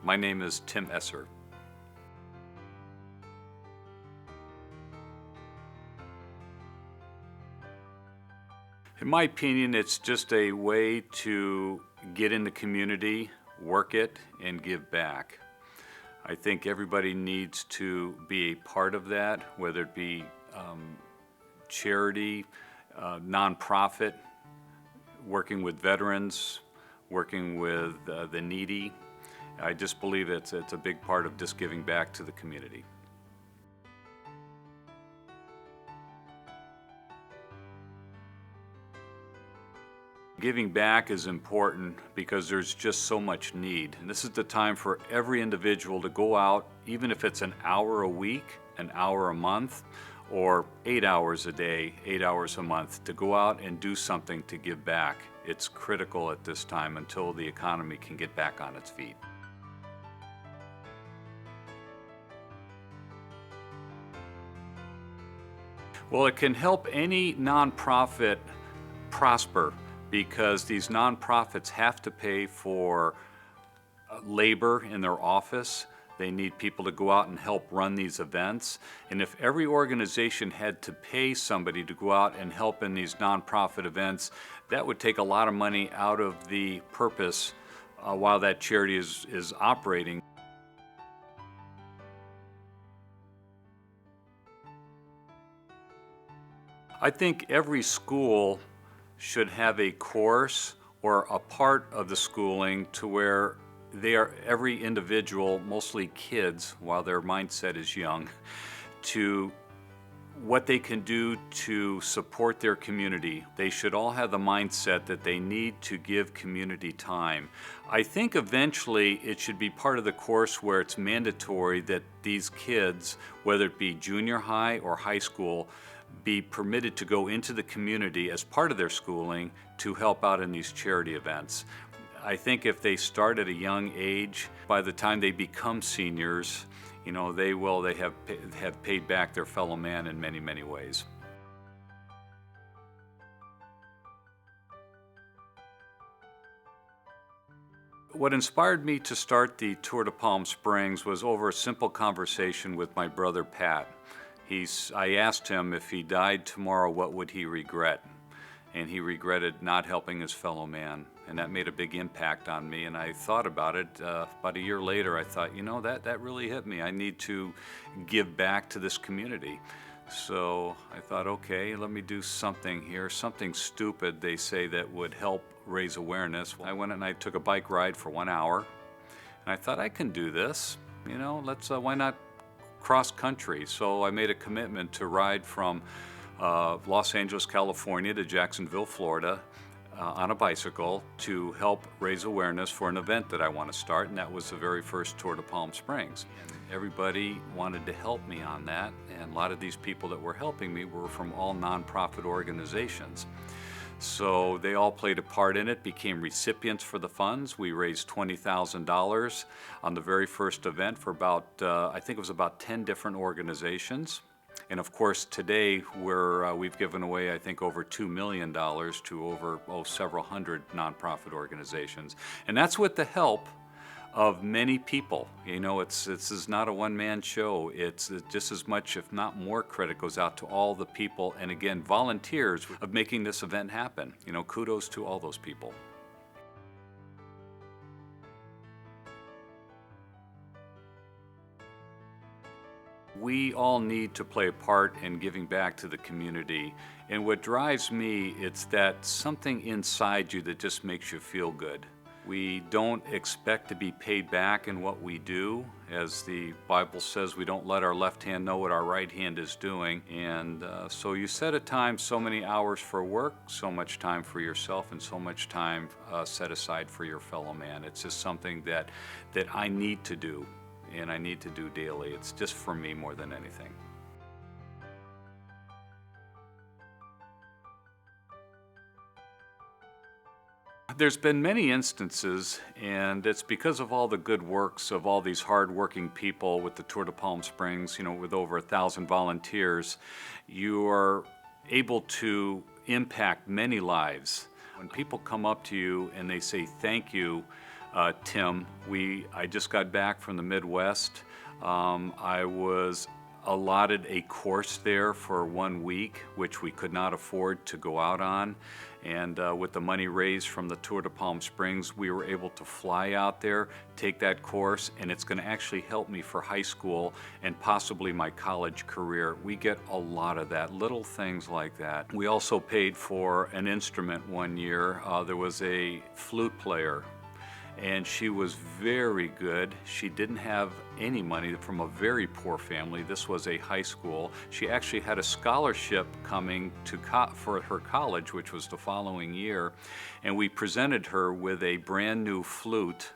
My name is Tim Esser. In my opinion, it's just a way to get in the community, work it, and give back. I think everybody needs to be a part of that, whether it be charity, nonprofit, working with veterans, working with the needy. I just believe it's a big part of just giving back to the community. Giving back is important because there's just so much need. And this is the time for every individual to go out, even if it's an hour a week, an hour a month, or 8 hours a day, 8 hours a month, to go out and do something to give back. It's critical at this time until the economy can get back on its feet. Well, it can help any nonprofit prosper because these nonprofits have to pay for labor in their office. They need people to go out and help run these events. And if every organization had to pay somebody to go out and help in these nonprofit events, that would take a lot of money out of the purpose while that charity is operating. I think every school should have a course or a part of the schooling to where every individual, mostly kids, while their mindset is young, to what they can do to support their community. They should all have the mindset that they need to give community time. I think eventually it should be part of the course where it's mandatory that these kids, whether it be junior high or high school, be permitted to go into the community as part of their schooling to help out in these charity events. I think if they start at a young age, by the time they become seniors, they have paid back their fellow man in many, many ways. What inspired me to start the Tour de Palm Springs was over a simple conversation with my brother Pat. I asked him if he died tomorrow, what would he regret? And he regretted not helping his fellow man. And that made a big impact on me. And I thought about it. About a year later, I thought, that really hit me. I need to give back to this community. So I thought, okay, let me do something here, something stupid, they say, that would help raise awareness. I went and I took a bike ride for 1 hour. And I thought, I can do this. Why not cross country? So I made a commitment to ride from Los Angeles, California to Jacksonville, Florida on a bicycle to help raise awareness for an event that I want to start, and that was the very first Tour de Palm Springs. Everybody wanted to help me on that, and a lot of these people that were helping me were from all nonprofit organizations. So they all played a part in it, became recipients for the funds. We raised $20,000 on the very first event for I think it was about 10 different organizations. And of course, today we've given away, I think, over $2 million to over several hundred nonprofit organizations. And that's with the help of many people. This is not a one-man show. It's just as much, if not more, credit goes out to all the people, and again, volunteers, of making this event happen. Kudos to all those people. We all need to play a part in giving back to the community. And what drives me, it's that something inside you that just makes you feel good. We don't expect to be paid back in what we do. As the Bible says, we don't let our left hand know what our right hand is doing. And so you set aside so many hours for work, so much time for yourself, and so much time set aside for your fellow man. It's just something that I need to do, and I need to do daily. It's just for me more than anything. There's been many instances, and it's because of all the good works of all these hard-working people with the Tour de Palm Springs, with over 1,000 volunteers, you are able to impact many lives. When people come up to you and they say thank you, Tim. I just got back from the Midwest. I was allotted a course there for 1 week, which we could not afford to go out on. And with the money raised from the Tour de Palm Springs, we were able to fly out there, take that course, and it's going to actually help me for high school and possibly my college career. We get a lot of that, little things like that. We also paid for an instrument one year. There was a flute player, and she was very good. She didn't have any money, from a very poor family. This was a high school. She actually had a scholarship coming for her college, which was the following year, and we presented her with a brand new flute,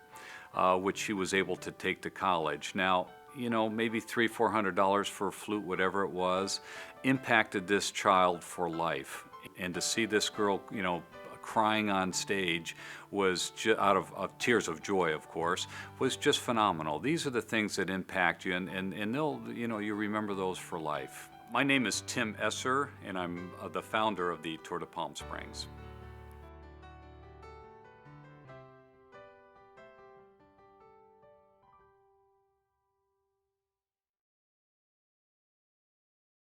which she was able to take to college. Now, maybe $300-400 for a flute, whatever it was, impacted this child for life. And to see this girl, crying on stage was out of tears of joy, of course, was just phenomenal. These are the things that impact you, and they'll, you remember those for life. My name is Tim Esser, and I'm the founder of the Tour de Palm Springs.